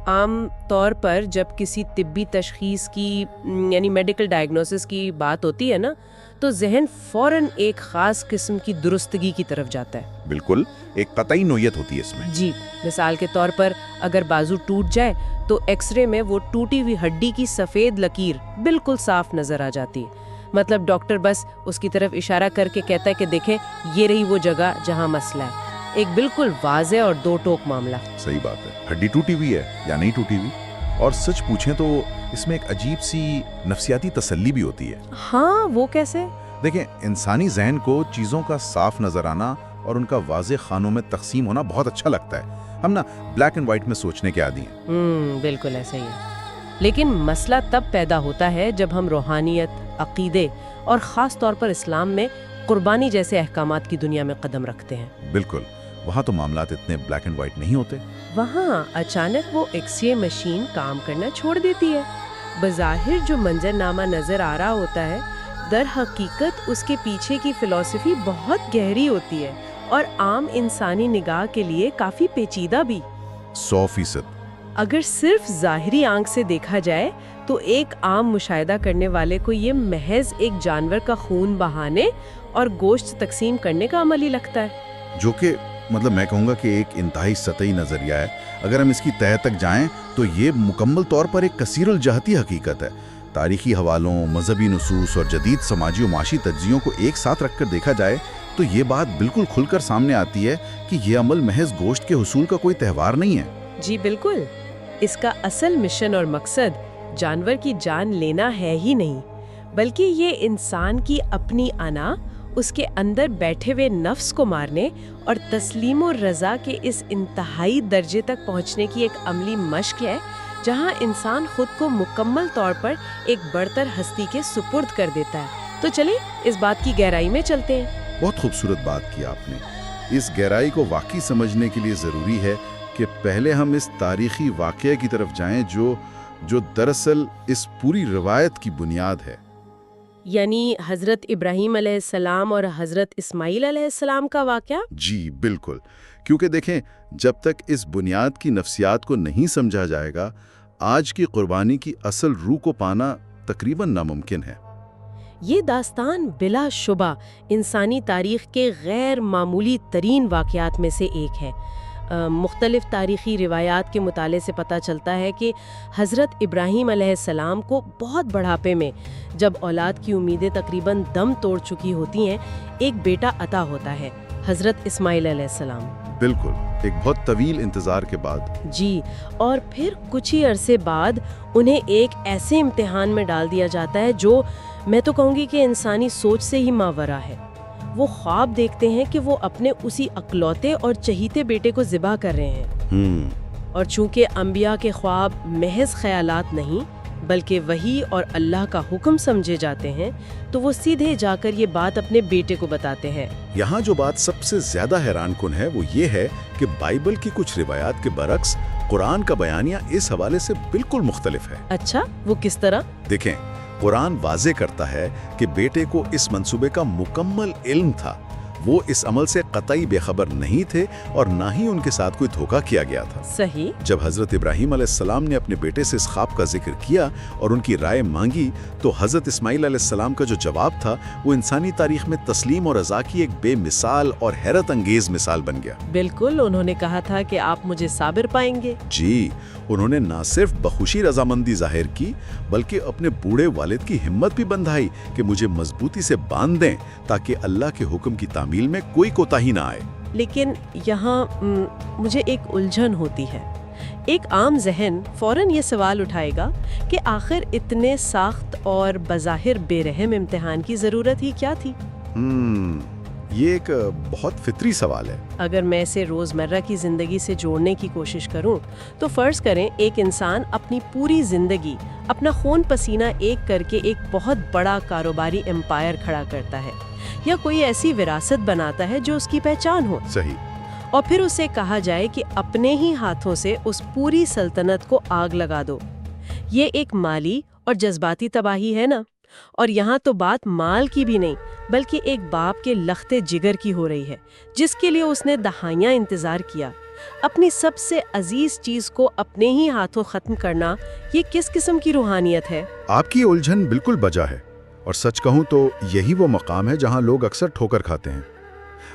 عام طور پر جب کسی طبی تشخیص کی یعنی میڈیکل ڈائگنوسس کی بات ہوتی ہے نا تو ذہن فوراً ایک خاص قسم کی درستگی کی طرف جاتا ہے. بالکل، ایک قطعی نوعیت ہوتی ہے اس میں. جی، مثال کے طور پر اگر بازو ٹوٹ جائے تو ایکس رے میں وہ ٹوٹی ہوئی ہڈی کی سفید لکیر بالکل صاف نظر آ جاتی ہے. مطلب ڈاکٹر بس اس کی طرف اشارہ کر کے کہتا ہے کہ دیکھیں یہ رہی وہ جگہ جہاں مسئلہ ہے. ایک بالکل واضح اور دو ٹوک معاملہ. صحیح بات ہے. ہڈی ٹوٹی ہوئی ہے یا نہیں ٹوٹی ہوئی، اور سچ پوچھیں تو اس میں ایک عجیب سی نفسیاتی تسلی بھی ہوتی ہے. ہاں، وہ کیسے؟ دیکھیں، انسانی ذہن کو چیزوں کا صاف نظر آنا اور ان کا واضح خانوں میں تقسیم ہونا بہت اچھا لگتا ہے. ہم نا بلیک اینڈ وائٹ میں سوچنے کے عادی ہیں. بالکل ایسا ہی ہے. لیکن مسئلہ تب پیدا ہوتا ہے جب ہم روحانیت، عقیدے اور خاص طور پر اسلام میں قربانی جیسے احکامات کی دنیا میں قدم رکھتے ہیں. بالکل، وہاں تو معاملات اتنے بلیک اینڈ وائٹ نہیں ہوتے. وہاں اچانک وہ ایکس رے مشین کام کرنا چھوڑ دیتی ہے. بظاہر جو منظرنامہ نظر آ رہا ہوتا ہے در حقیقت اس کے پیچھے کی فلسفی بہت گہری ہوتی ہے اور عام انسانی نگاہ کے لیے کافی پیچیدہ بھی. 100%. اگر صرف ظاہری آنکھ سے دیکھا جائے تو ایک عام مشاہدہ کرنے والے کو یہ محض ایک جانور کا خون بہانے اور گوشت تقسیم کرنے کا عمل ہی لگتا ہے. جو کہ مطلب میں کہوں گا کہ ایک انتہائی سطحی نظریہ ہے. اگر ہم اس کی تہہ تک جائیں تو یہ مکمل طور پر ایک کثیر الجہتی حقیقت ہے. تاریخی حوالوں، مذہبی نصوص اور جدید سماجی و معاشی تجزیوں کو ایک ساتھ رکھ کر دیکھا جائے تو یہ بات بالکل کھل کر سامنے آتی ہے کہ یہ عمل محض گوشت کے حصول کا کوئی تہوار نہیں ہے. جی بالکل. اس کا اصل مشن اور مقصد جانور کی جان لینا ہے ہی نہیں، بلکہ یہ انسان کی اپنی انا، اس کے اندر بیٹھے ہوئے نفس کو مارنے اور تسلیم و رضا کے اس انتہائی درجے تک پہنچنے کی ایک عملی مشق ہے جہاں انسان خود کو مکمل طور پر ایک برتر ہستی کے سپرد کر دیتا ہے. تو چلیں اس بات کی گہرائی میں چلتے ہیں. بہت خوبصورت بات کی آپ نے. اس گہرائی کو واقعی سمجھنے کے لیے ضروری ہے کہ پہلے ہم اس تاریخی واقعے کی طرف جائیں جو دراصل اس پوری روایت کی بنیاد ہے. یعنی حضرت ابراہیم علیہ السلام اور حضرت اسماعیل علیہ السلام کا واقعہ؟ جی بالکل. کیونکہ دیکھیں، جب تک اس بنیاد کی نفسیات کو نہیں سمجھا جائے گا، آج کی قربانی کی اصل روح کو پانا تقریباً ناممکن ہے. یہ داستان بلا شبہ انسانی تاریخ کے غیر معمولی ترین واقعات میں سے ایک ہے. مختلف تاریخی روایات کے مطالعے سے پتہ چلتا ہے کہ حضرت ابراہیم علیہ السلام کو بہت بڑھاپے میں، جب اولاد کی امیدیں تقریباً دم توڑ چکی ہوتی ہیں، ایک بیٹا عطا ہوتا ہے، حضرت اسماعیل علیہ السلام. بالکل، ایک بہت طویل انتظار کے بعد. جی، اور پھر کچھ ہی عرصے بعد انہیں ایک ایسے امتحان میں ڈال دیا جاتا ہے جو میں تو کہوں گی کہ انسانی سوچ سے ہی ماورا ہے. وہ خواب دیکھتے ہیں کہ وہ اپنے اسی اکلوتے اور چہیتے بیٹے کو ذبح کر رہے ہیں. اور چونکہ انبیاء کے خواب محض خیالات نہیں بلکہ وحی اور اللہ کا حکم سمجھے جاتے ہیں، تو وہ سیدھے جا کر یہ بات اپنے بیٹے کو بتاتے ہیں. یہاں جو بات سب سے زیادہ حیران کن ہے وہ یہ ہے کہ بائبل کی کچھ روایات کے برعکس قرآن کا بیانیہ اس حوالے سے بالکل مختلف ہے. اچھا، وہ کس طرح؟ دیکھیں، قرآن واضح کرتا ہے کہ بیٹے کو اس منصوبے کا مکمل علم تھا. وہ اس عمل سے قطعی بے خبر نہیں تھے اور نہ ہی ان کے ساتھ کوئی دھوکہ کیا گیا تھا. صحیح. جب حضرت ابراہیم علیہ السلام نے اپنے بیٹے سے اس خواب کا ذکر کیا اور ان کی رائے مانگی تو حضرت اسماعیل علیہ السلام کا جو جواب تھا وہ انسانی تاریخ میں تسلیم اور رضا کی ایک بے مثال اور حیرت انگیز مثال بن گیا. بالکل، انہوں نے کہا تھا کہ آپ مجھے صابر پائیں گے. جی، انہوں نے نہ صرف بخوشی رضامندی ظاہر کی بلکہ اپنے بوڑھے والد کی ہمت بھی بندھائی کہ مجھے مضبوطی سے باندھ دیں تاکہ اللہ کے حکم کی تعمیل میں کوئی کوتاہی نہ آئے. لیکن یہاں مجھے ایک الجھن ہوتی ہے. ایک عام ذہن فوراً یہ سوال اٹھائے گا کہ آخر اتنے سخت اور بظاہر بے رحم امتحان کی ضرورت ہی کیا تھی؟ یہ ایک بہت فطری سوال ہے. اگر میں اسے روزمرہ کی زندگی سے جوڑنے کی کوشش کروں تو فرض کریں ایک انسان اپنی پوری زندگی اپنا خون پسینہ ایک کر کے ایک بہت بڑا کاروباری امپائر کھڑا کرتا ہے یا کوئی ایسی وراثت بناتا ہے جو اس کی پہچان ہو. صحیح. اور پھر اسے کہا جائے کہ اپنے ہی ہاتھوں سے اس پوری سلطنت کو آگ لگا دو. یہ ایک مالی اور جذباتی تباہی ہے نا. اور یہاں تو بات مال کی بھی نہیں بلکہ ایک باپ کے لختے جگر کی ہو رہی ہے جس کے لیے اس نے دہائیاں انتظار کیا. اپنی سب سے عزیز چیز کو اپنے ہی ہاتھوں ختم کرنا یہ کس قسم کی روحانیت ہے؟ آپ کی الجھن بالکل بجا ہے، اور سچ کہوں تو یہی وہ مقام ہے جہاں لوگ اکثر ٹھوکر کھاتے ہیں۔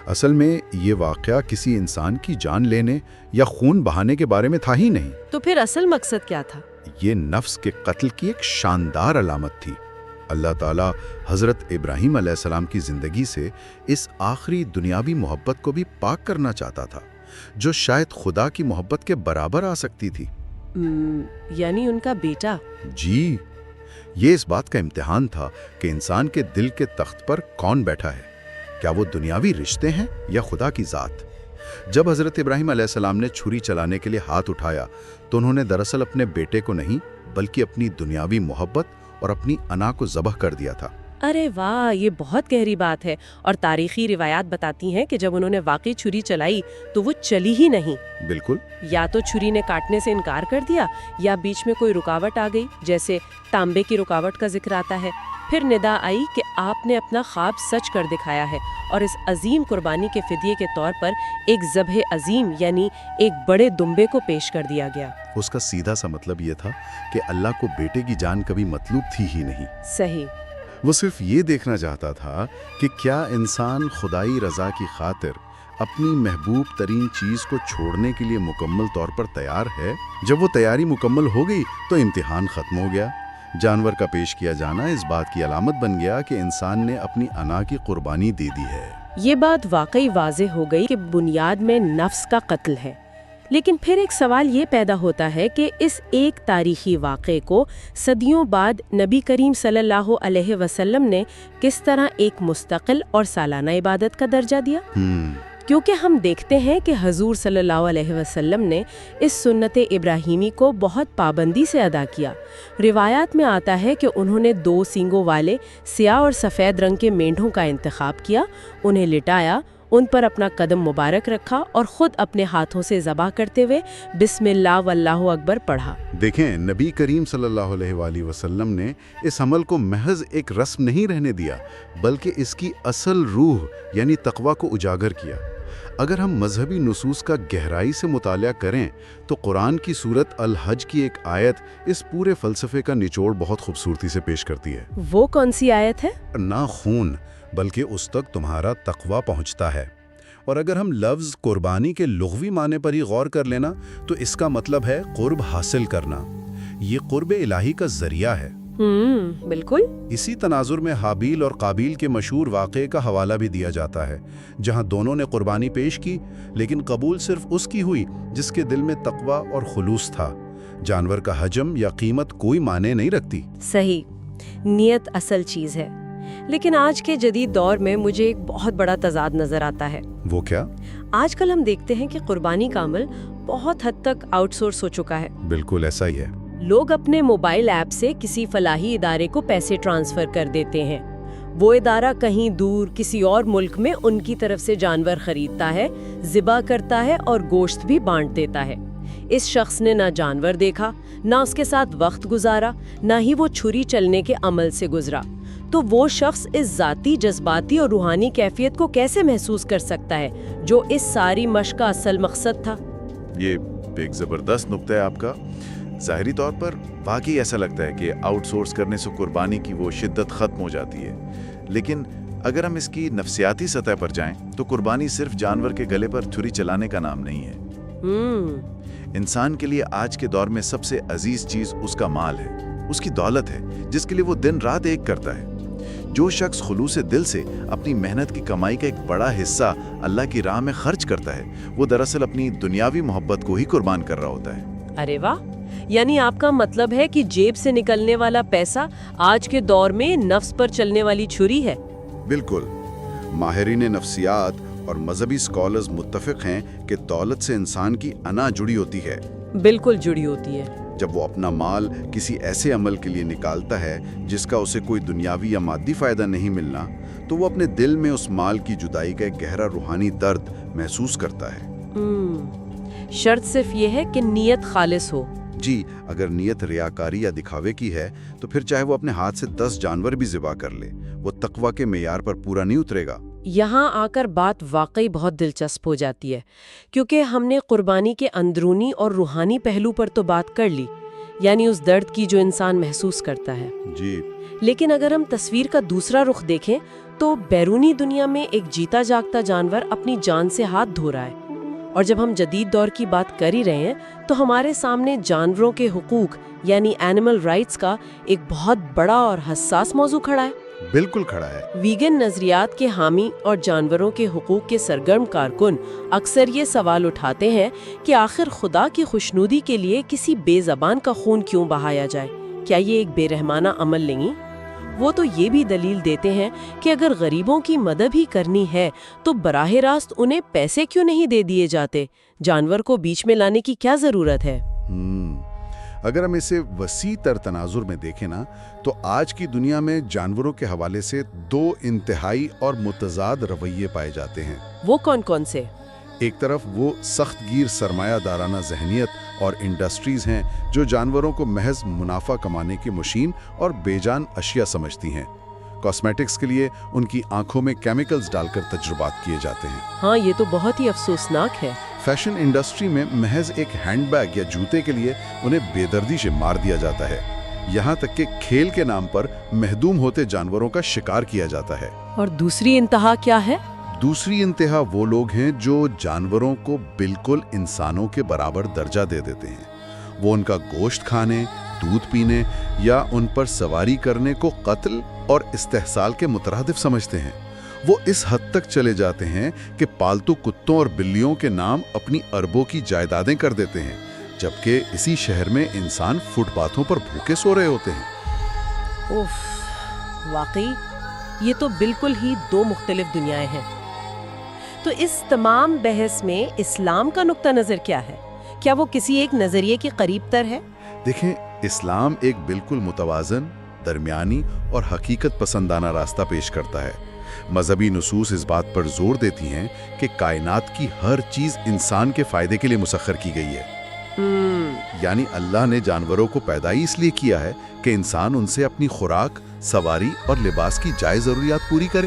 اصل میں یہ واقعہ کسی انسان کی جان لینے یا خون بہانے کے بارے میں تھا ہی نہیں۔ تو پھر اصل مقصد کیا تھا؟ یہ نفس کے قتل کی ایک شاندار علامت تھی۔ اللہ تعالیٰ حضرت ابراہیم علیہ السلام کی زندگی سے اس آخری دنیاوی محبت کو بھی پاک کرنا چاہتا تھا، جو شاید خدا کی محبت کے برابر آ سکتی تھی۔ یعنی ان کا بیٹا؟ جی، یہ اس بات کا امتحان تھا کہ انسان کے دل کے تخت پر کون بیٹھا ہے، کیا وہ دنیاوی رشتے ہیں یا خدا کی ذات؟ جب حضرت ابراہیم علیہ السلام نے چھری چلانے کے لیے ہاتھ اٹھایا تو انہوں نے دراصل اپنے بیٹے کو نہیں بلکہ اپنی دنیاوی محبت اور اپنی انا کو ذبح کر دیا تھا۔ ارے واہ، یہ بہت گہری بات ہے، اور تاریخی روایات بتاتی ہیں کہ جب انہوں نے واقعی چھری چلائی تو وہ چلی ہی نہیں۔ بالکل، یا تو چھری نے کاٹنے سے انکار کر دیا یا بیچ میں کوئی رکاوٹ آ گئی، جیسے تانبے کی رکاوٹ کا ذکر آتا ہے۔ پھر ندا آئی کہ آپ نے اپنا خواب سچ کر دکھایا ہے، اور اس عظیم قربانی کے فدیے کے طور پر ایک ذبح عظیم یعنی ایک بڑے دمبے کو پیش کر دیا گیا۔ اس کا سیدھا سا مطلب یہ تھا کہ اللہ کو بیٹے کی جان کبھی مطلوب تھی ہی نہیں۔ صحیح۔ وہ صرف یہ دیکھنا چاہتا تھا کہ کیا انسان خدائی رضا کی خاطر اپنی محبوب ترین چیز کو چھوڑنے کے لیے مکمل طور پر تیار ہے۔ جب وہ تیاری مکمل ہو گئی تو امتحان ختم ہو گیا۔ جانور کا پیش کیا جانا اس بات کی علامت بن گیا کہ انسان نے اپنی انا کی قربانی دے دی ہے۔ یہ بات واقعی واضح ہو گئی کہ بنیاد میں نفس کا قتل ہے۔ لیکن پھر ایک سوال یہ پیدا ہوتا ہے کہ اس ایک تاریخی واقعے کو صدیوں بعد نبی کریم صلی اللہ علیہ وسلم نے کس طرح ایک مستقل اور سالانہ عبادت کا درجہ دیا؟ کیونکہ ہم دیکھتے ہیں کہ حضور صلی اللہ علیہ وسلم نے اس سنت ابراہیمی کو بہت پابندی سے ادا کیا۔ روایات میں آتا ہے کہ انہوں نے 2 سینگوں والے سیاہ اور سفید رنگ کے مینڈھوں کا انتخاب کیا، انہیں لٹایا، ان پر اپنا قدم مبارک رکھا اور خود اپنے ہاتھوں سے ذبح کرتے ہوئے بسم اللہ واللہ اکبر پڑھا۔ دیکھیں، نبی کریم صلی اللہ علیہ وآلہ وسلم نے اس عمل کو محض ایک رسم نہیں رہنے دیا، بلکہ اس کی اصل روح یعنی تقویٰ کو اجاگر کیا۔ اگر ہم مذہبی نصوص کا گہرائی سے مطالعہ کریں تو قرآن کی سورت الحج کی ایک آیت اس پورے فلسفے کا نچوڑ بہت خوبصورتی سے پیش کرتی ہے۔ وہ کون سی آیت ہے؟ نہ خون بلکہ اس تک تمہارا تقویٰ پہنچتا ہے۔ اور اگر ہم لفظ قربانی کے لغوی معنی پر ہی غور کر لینا تو اس کا مطلب ہے قرب حاصل کرنا۔ یہ قرب الہی کا ذریعہ ہے۔ بالکل۔ اسی تناظر میں حابیل اور قابیل کے مشہور واقعے کا حوالہ بھی دیا جاتا ہے، جہاں دونوں نے قربانی پیش کی لیکن قبول صرف اس کی ہوئی جس کے دل میں تقویٰ اور خلوص تھا۔ جانور کا حجم یا قیمت کوئی معنی نہیں رکھتی۔ صحیح، نیت اصل چیز ہے۔ لیکن آج کے جدید دور میں مجھے ایک بہت بڑا تضاد نظر آتا ہے۔ وہ کیا؟ آج کل ہم دیکھتے ہیں کہ قربانی کا عمل بہت حد تک آؤٹ سورس ہو چکا ہے۔ بالکل ایسا ہی ہے۔ لوگ اپنے موبائل ایپ سے کسی فلاحی ادارے کو پیسے ٹرانسفر کر دیتے ہیں، وہ ادارہ کہیں دور کسی اور ملک میں ان کی طرف سے جانور خریدتا ہے، ذبح کرتا ہے اور گوشت بھی بانٹ دیتا ہے۔ اس شخص نے نہ جانور دیکھا، نہ اس کے ساتھ وقت گزارا، نہ ہی وہ چھری چلنے کے عمل سے گزرا، تو وہ شخص اس ذاتی، جذباتی اور روحانی کیفیت کو کیسے محسوس کر سکتا ہے جو اس ساری مشق کا اصل مقصد تھا؟ یہ ایک زبردست نقطہ ہے آپ کا۔ ظاہری طور پر واقعی ایسا لگتا ہے کہ آؤٹ سورس کرنے سے قربانی کی وہ شدت ختم ہو جاتی ہے، لیکن اگر ہم اس کی نفسیاتی سطح پر جائیں تو قربانی صرف جانور کے گلے پر چھری چلانے کا نام نہیں ہے۔ انسان کے لیے آج کے دور میں سب سے عزیز چیز اس کا مال ہے، اس کی دولت ہے، جس کے لیے وہ دن رات ایک کرتا ہے۔ جو شخص خلوص دل سے اپنی محنت کی کمائی کا ایک بڑا حصہ اللہ کی راہ میں خرچ کرتا ہے، وہ دراصل اپنی دنیاوی محبت کو ہی قربان کر رہا ہوتا ہے۔ ارے واہ، یعنی آپ کا مطلب ہے کہ جیب سے نکلنے والا پیسہ آج کے دور میں نفس پر چلنے والی چھری ہے؟ بالکل۔ ماہرین نفسیات اور مذہبی اسکالرز متفق ہیں کہ دولت سے انسان کی انا جڑی ہوتی ہے۔ بالکل جڑی ہوتی ہے۔ جب وہ اپنا مال کسی ایسے عمل کے لیے نکالتا ہے جس کا اسے کوئی دنیاوی یا مادی فائدہ نہیں ملنا، تو وہ اپنے دل میں اس مال کی جدائی کا ایک گہرا روحانی درد محسوس کرتا ہے۔ شرط صرف یہ ہے کہ نیت خالص ہو۔ جی، اگر نیت ریاکاری یا دکھاوے کی ہے تو پھر چاہے وہ اپنے ہاتھ سے 10 جانور بھی ذبح کر لے، وہ تقویٰ کے معیار پر پورا نہیں اترے گا۔ یہاں آ کر بات واقعی بہت دلچسپ ہو جاتی ہے، کیونکہ ہم نے قربانی کے اندرونی اور روحانی پہلو پر تو بات کر لی، یعنی اس درد کی جو انسان محسوس کرتا ہے۔ جی لیکن اگر ہم تصویر کا دوسرا رخ دیکھیں تو بیرونی دنیا میں ایک جیتا جاگتا جانور اپنی جان سے ہاتھ دھو رہا ہے، اور جب ہم جدید دور کی بات کر ہی رہے ہیں تو ہمارے سامنے جانوروں کے حقوق یعنی اینیمل رائٹس کا ایک بہت بڑا اور حساس موضوع کھڑا ہے۔ بالکل کھڑا ہے۔ ویگن نظریات کے حامی اور جانوروں کے حقوق کے سرگرم کارکن اکثر یہ سوال اٹھاتے ہیں کہ آخر خدا کی خوشنودی کے لیے کسی بے زبان کا خون کیوں بہایا جائے؟ کیا یہ ایک بے رحمانہ عمل نہیں؟ وہ تو یہ بھی دلیل دیتے ہیں کہ اگر غریبوں کی مدد ہی کرنی ہے تو براہ راست انہیں پیسے کیوں نہیں دے دیے جاتے؟ جانور کو بیچ میں لانے کی کیا ضرورت ہے؟ اگر ہم اسے وسیع تر تناظر میں دیکھیں نا تو آج کی دنیا میں جانوروں کے حوالے سے دو انتہائی اور متضاد رویے پائے جاتے ہیں۔ وہ کون کون سے؟ ایک طرف وہ سخت گیر سرمایہ دارانہ ذہنیت اور انڈسٹریز ہیں جو جانوروں کو محض منافع کمانے کی مشین اور بے جان اشیاء سمجھتی ہیں۔ کاسمیٹکس کے لیے ان کی آنکھوں میں کیمیکلز ڈال کر تجربات کیے جاتے ہیں۔ ہاں، یہ تو بہت ہی افسوسناک ہے۔ فیشن انڈسٹری میں محض ایک ہینڈ بیگ یا جوتے کے لیے انہیں بے دردی سے مار دیا جاتا ہے، یہاں تک کہ کھیل کے نام پر محدوم ہوتے جانوروں کا شکار کیا جاتا ہے۔ اور دوسری انتہا کیا ہے؟ دوسری انتہا وہ لوگ ہیں جو جانوروں کو بالکل انسانوں کے برابر درجہ دے دیتے ہیں۔ وہ ان کا گوشت کھانے، دودھ پینے یا ان پر سواری کرنے کو قتل اور استحصال کے مترادف سمجھتے ہیں۔ وہ اس حد تک چلے جاتے ہیں کہ پالتو کتوں اور بلیوں کے نام اپنی اربوں کی جائیدادیں کر دیتے ہیں، جبکہ اسی شہر میں انسان فٹ پاتھوں پر بھوکے سو رہے ہوتے ہیں۔ اوف، واقعی یہ تو بالکل ہی دو مختلف دنیایں ہیں۔ تو اس تمام بحث میں اسلام کا نقطہ نظر کیا ہے؟ کیا وہ کسی ایک نظریے کے قریب تر ہے؟ دیکھیں، اسلام ایک بالکل متوازن، درمیانی اور حقیقت پسندانہ راستہ پیش کرتا ہے۔ مذہبی نصوص اس بات پر زور دیتی ہیں کہ کائنات کی ہر چیز انسان کے فائدے کے لیے مسخر کی گئی ہے۔ یعنی اللہ نے جانوروں کو پیدا ہی اس لیے کیا ہے کہ انسان ان سے اپنی خوراک، سواری اور لباس کی جائز ضروریات پوری کرے۔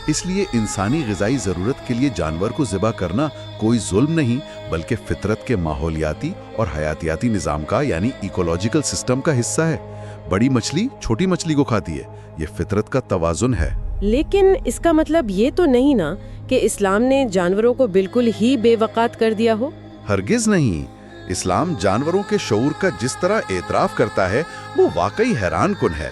اس لیے انسانی غذائی ضرورت کے لیے جانور کو ذبح کرنا کوئی ظلم نہیں، بلکہ فطرت کے ماحولیاتی اور حیاتیاتی نظام کا یعنی ایکولوجیکل سسٹم کا حصہ ہے۔ بڑی مچھلی چھوٹی مچھلی کو کھاتی ہے، یہ فطرت کا توازن ہے۔ لیکن اس کا مطلب یہ تو نہیں نا کہ اسلام نے جانوروں کو بالکل ہی بے وقات کر دیا ہو؟ ہرگز نہیں۔ اسلام جانوروں کے شعور کا جس طرح اعتراف کرتا ہے وہ واقعی حیران کن ہے۔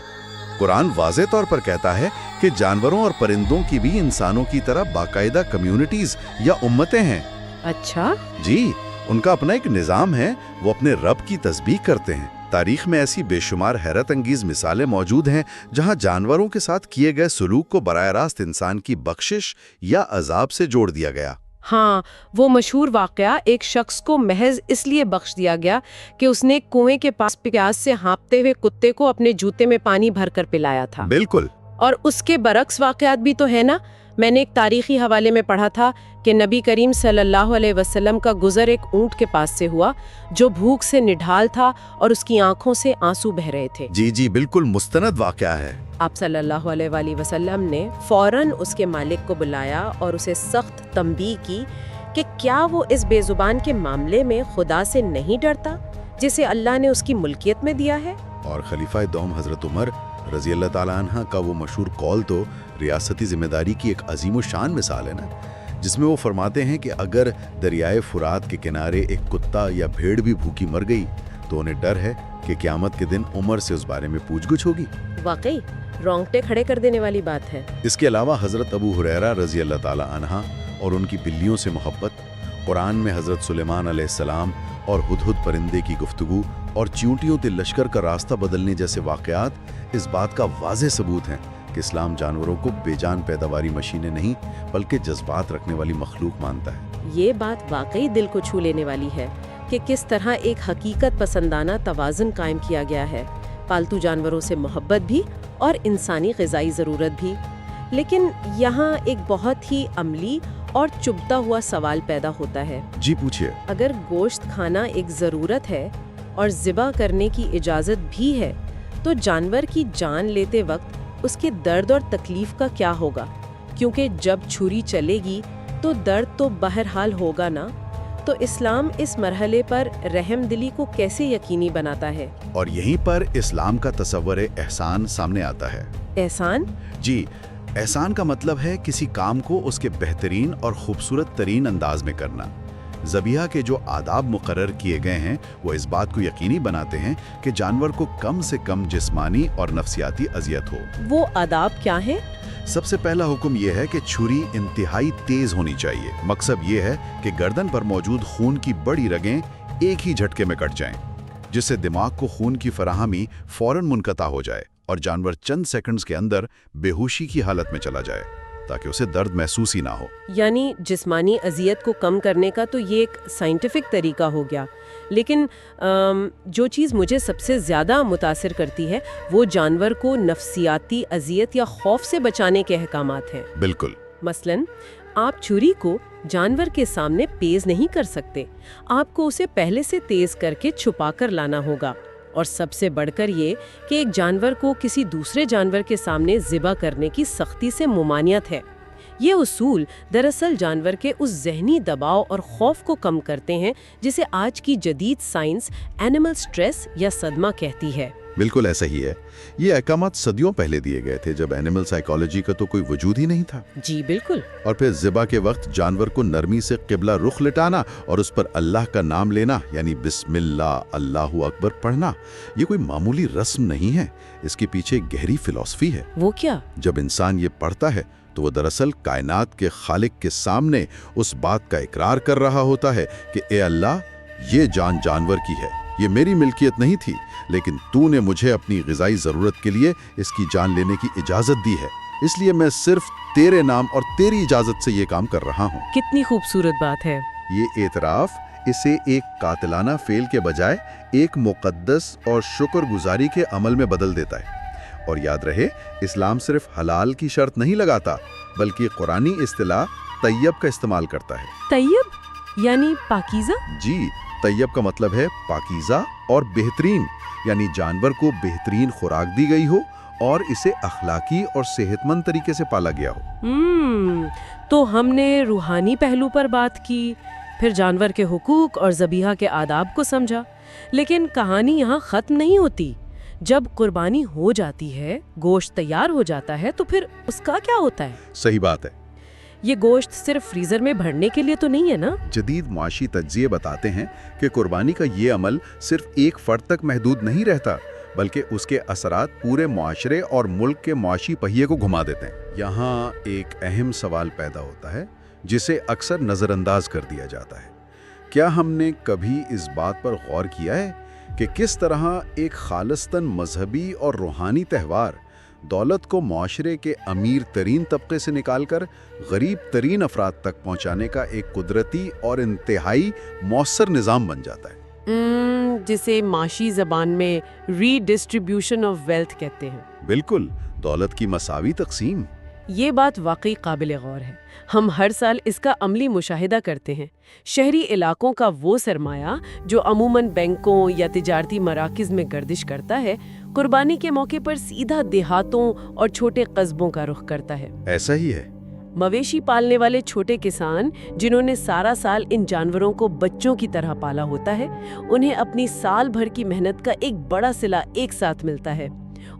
قرآن واضح طور پر کہتا ہے کہ جانوروں اور پرندوں کی بھی انسانوں کی طرح باقاعدہ کمیونٹیز یا امتیں ہیں۔ اچھا؟ جی، ان کا اپنا ایک نظام ہے، وہ اپنے رب کی تسبیح کرتے ہیں۔ تاریخ میں ایسی بے شمار حیرت انگیز مثالیں موجود ہیں جہاں جانوروں کے ساتھ کیے گئے سلوک کو براہ راست انسان کی بخشش یا عذاب سے جوڑ دیا گیا۔ ہاں، وہ مشہور واقعہ ایک شخص کو محض اس لیے بخش دیا گیا کہ اس نے کنویں کے پاس پیاس سے ہانپتے ہوئے کتے کو اپنے جوتے میں پانی بھر کر پلایا تھا۔ بالکل۔ اور اس کے برعکس واقعات بھی تو ہے نا۔ میں نے ایک تاریخی حوالے میں پڑھا تھا کہ نبی کریم صلی اللہ علیہ وسلم کا گزر ایک اونٹ کے پاس سے ہوا جو بھوک سے نڈھال تھا اور اس کی آنکھوں سے آنسو بہ رہے تھے۔ جی بالکل مستند واقعہ ہے۔ آپ صلی اللہ علیہ وآلہ وسلم نے فوراً اس کے مالک کو بلایا اور اسے سخت تنبیہ کی کہ کیا وہ اس بے زبان کے معاملے میں خدا سے نہیں ڈرتا جسے اللہ نے اس کی ملکیت میں دیا ہے؟ اور خلیفہ دوم حضرت عمر رضی اللہ تعالیٰ عنہ کا وہ مشہور قول تو ریاستی ذمہ داری کی ایک عظیم و شان مثال ہے نا، جس میں وہ فرماتے ہیں کہ اگر دریائے فرات کے کنارے ایک کتا یا بھیڑ بھی بھوکی مر گئی تو انہیں ڈر ہے کہ قیامت کے دن عمر سے اس بارے میں پوچھ گچھ ہوگی۔ واقعی رونگٹے کھڑے کر دینے والی بات ہے۔ اس کے علاوہ حضرت ابو ہریرہ رضی اللہ تعالیٰ عنہ اور ان کی بلیوں سے محبت، قرآن میں حضرت سلیمان علیہ السلام اور ہدہد پرندے کی گفتگو اور چیونٹیوں تے لشکر کا راستہ بدلنے جیسے واقعات اس بات کا واضح ثبوت ہیں کہ اسلام جانوروں کو بے جان پیداواری مشینیں نہیں بلکہ جذبات رکھنے والی مخلوق مانتا ہے۔ یہ بات واقعی دل کو چھو لینے والی ہے کہ کس طرح ایک حقیقت پسندانہ توازن قائم کیا گیا ہے، پالتو جانوروں سے محبت بھی اور انسانی غذائی ضرورت بھی۔ لیکن یہاں ایک بہت ہی عملی اور چبھتا ہوا سوال پیدا ہوتا ہے۔ جی پوچھئے۔ اگر گوشت کھانا ایک ضرورت ہے اور ذبح کرنے کی اجازت بھی ہے تو جانور کی جان لیتے وقت اس کے درد اور تکلیف کا کیا ہوگا؟ کیونکہ جب چھری چلے گی تو درد تو بہرحال ہوگا نا۔ تو اسلام اس مرحلے پر رحم دلی کو کیسے یقینی بناتا ہے؟ اور یہیں پر اسلام کا تصور احسان سامنے آتا ہے۔ احسان؟ جی، احسان کا مطلب ہے کسی کام کو اس کے بہترین اور خوبصورت ترین انداز میں کرنا۔ ذبیحہ کے جو آداب مقرر کیے گئے ہیں وہ اس بات کو یقینی بناتے ہیں کہ جانور کو کم سے کم جسمانی اور نفسیاتی اذیت ہو۔ وہ آداب کیا ہیں؟ سب سے پہلا حکم یہ ہے کہ چھری انتہائی تیز ہونی چاہیے۔ مقصد یہ ہے کہ گردن پر موجود خون کی بڑی رگیں ایک ہی جھٹکے میں کٹ جائیں، جس سے دماغ کو خون کی فراہمی فوراً منقطع ہو جائے اور جانور چند سیکنڈز کے اندر بے ہوشی کی حالت میں چلا جائے تاکہ اسے درد محسوس ہی نہ ہو۔ یعنی جسمانی اذیت کو کم کرنے کا تو یہ ایک سائنٹیفک طریقہ ہو گیا، لیکن جو چیز مجھے سب سے زیادہ متاثر کرتی ہے وہ جانور کو نفسیاتی اذیت یا خوف سے بچانے کے احکامات ہیں۔ بالکل۔ مثلاً آپ چھری کو جانور کے سامنے تیز نہیں کر سکتے، آپ کو اسے پہلے سے تیز کر کے چھپا کر لانا ہوگا، اور سب سے بڑھ کر یہ کہ ایک جانور کو کسی دوسرے جانور کے سامنے ذبح کرنے کی سختی سے ممانعت ہے۔ یہ اصول دراصل جانور کے اس ذہنی دباؤ اور خوف کو کم کرتے ہیں جسے آج کی جدید سائنس اینیمل سٹریس یا صدمہ کہتی ہے۔ بالکل ایسا ہی ہے۔ یہ احکامات صدیوں پہلے دیے گئے تھے جب اینیمل سائیکالوجی کا تو کوئی وجود ہی نہیں تھا۔ جی بالکل۔ اور پھر ذبح کے وقت جانور کو نرمی سے قبلہ رخ لٹانا اور اس پر اللہ کا نام لینا، یعنی بسم اللہ اللہ اکبر پڑھنا، یہ کوئی معمولی رسم نہیں ہے، اس کے پیچھے ایک گہری فلسفی ہے۔ وہ کیا؟ جب انسان یہ پڑھتا ہے تو وہ دراصل کائنات کے خالق کے سامنے اس بات کا اقرار کر رہا ہوتا ہے کہ اے اللہ، یہ جان جانور کی ہے، یہ میری ملکیت نہیں تھی، لیکن تو نے مجھے اپنی غذائی ضرورت کے لیے اس کی جان لینے کی اجازت دی ہے، اس لیے میں صرف تیرے نام اور تیری اجازت سے یہ کام کر رہا ہوں۔ کتنی خوبصورت بات ہے۔ یہ اعتراف اسے ایک قاتلانہ فعل کے بجائے ایک مقدس اور شکر گزاری کے عمل میں بدل دیتا ہے۔ اور یاد رہے، اسلام صرف حلال کی شرط نہیں لگاتا، بلکہ قرآنی اصطلاح طیب کا استعمال کرتا ہے۔ طیب یعنی پاکیزہ؟ جی، طیب کا مطلب ہے پاکیزہ اور بہترین، یعنی جانور کو بہترین خوراک دی گئی ہو اور اسے اخلاقی اور صحت مند طریقے سے پالا گیا ہو۔ تو ہم نے روحانی پہلو پر بات کی، پھر جانور کے حقوق اور ذبیحہ کے آداب کو سمجھا، لیکن کہانی یہاں ختم نہیں ہوتی۔ جب قربانی ہو جاتی ہے، گوشت تیار ہو جاتا ہے، تو پھر اس کا کیا ہوتا ہے؟ صحیح بات ہے۔ یہ گوشت صرف فریزر میں بھرنے کے لیے تو نہیں ہے نا؟ جدید معاشی تجزیے بتاتے ہیں کہ قربانی کا یہ عمل صرف ایک فرد تک محدود نہیں رہتا، بلکہ اس کے اثرات پورے معاشرے اور ملک کے معاشی پہیے کو گھما دیتے ہیں۔ یہاں ایک اہم سوال پیدا ہوتا ہے جسے اکثر نظر انداز کر دیا جاتا ہے۔ کیا ہم نے کبھی اس بات پر غور کیا ہے کہ کس طرح ایک خالصتاً مذہبی اور روحانی تہوار دولت کو معاشرے کے امیر ترین طبقے سے نکال کر غریب ترین افراد تک پہنچانے کا ایک قدرتی اور انتہائی مؤثر نظام بن جاتا ہے؟ جسے معاشی زبان میں ری ڈسٹریبیوشن آف ویلتھ کہتے ہیں۔ بالکل، دولت کی مساوی تقسیم۔ یہ بات واقعی قابل غور ہے۔ ہم ہر سال اس کا عملی مشاہدہ کرتے ہیں۔ شہری علاقوں کا وہ سرمایہ جو عموماً بینکوں یا تجارتی مراکز میں گردش کرتا ہے، قربانی کے موقع پر سیدھا دیہاتوں اور چھوٹے قصبوں کا رخ کرتا ہے۔ ایسا ہی ہے۔ مویشی پالنے والے چھوٹے کسان جنہوں نے سارا سال ان جانوروں کو بچوں کی طرح پالا ہوتا ہے، انہیں اپنی سال بھر کی محنت کا ایک بڑا صلہ ایک ساتھ ملتا ہے۔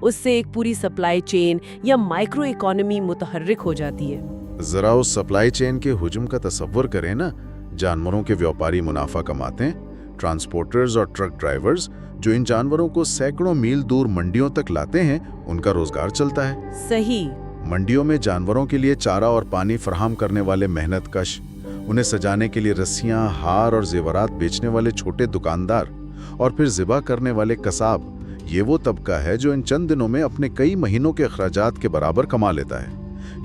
اس سے ایک پوری سپلائی چین یا مائکرو اکانومی متحرک ہو جاتی ہے۔ ذرا اس سپلائی چین کے ہجوم کا تصور کریں نا۔ جانوروں کے ویاپاری منافع کماتے ہیں، ٹرانسپورٹرز اور ٹرک ڈرائیورز جو ان جانوروں کو سینکڑوں میل دور منڈیوں تک لاتے ہیں، ان کا روزگار چلتا ہے۔ صحیح۔ منڈیوں میں جانوروں کے لیے چارہ اور پانی فراہم کرنے والے محنت کش، انہیں سجانے کے لیے رسیاں، ہار اور زیورات بیچنے والے چھوٹے دکاندار، اور پھر ذبح کرنے والے قصاب، یہ وہ طبقہ ہے جو ان چند دنوں میں اپنے کئی مہینوں کے اخراجات کے برابر کما لیتا ہے۔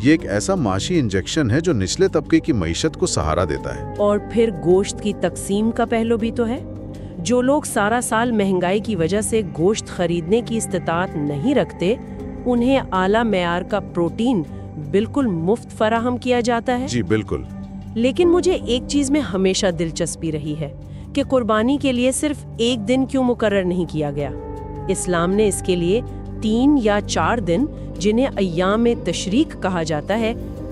یہ ایک ایسا معاشی انجیکشن ہے جو نچلے طبقے کی معیشت کو سہارا دیتا ہے۔ اور پھر گوشت کی تقسیم کا پہلو بھی تو ہے۔ جو لوگ سارا سال مہنگائی کی وجہ سے گوشت خریدنے کی استطاعت نہیں رکھتے، انہیں اعلیٰ معیار کا پروٹین بالکل مفت فراہم کیا جاتا ہے۔ جی بالکل۔ لیکن مجھے ایک چیز میں ہمیشہ دلچسپی رہی ہے کہ قربانی کے لیے صرف ایک دن کیوں مقرر نہیں کیا گیا؟ اسلام نے اس کے لیے 3 یا 4 دن، جنہیں ایام تشریق کہا جاتا ہے،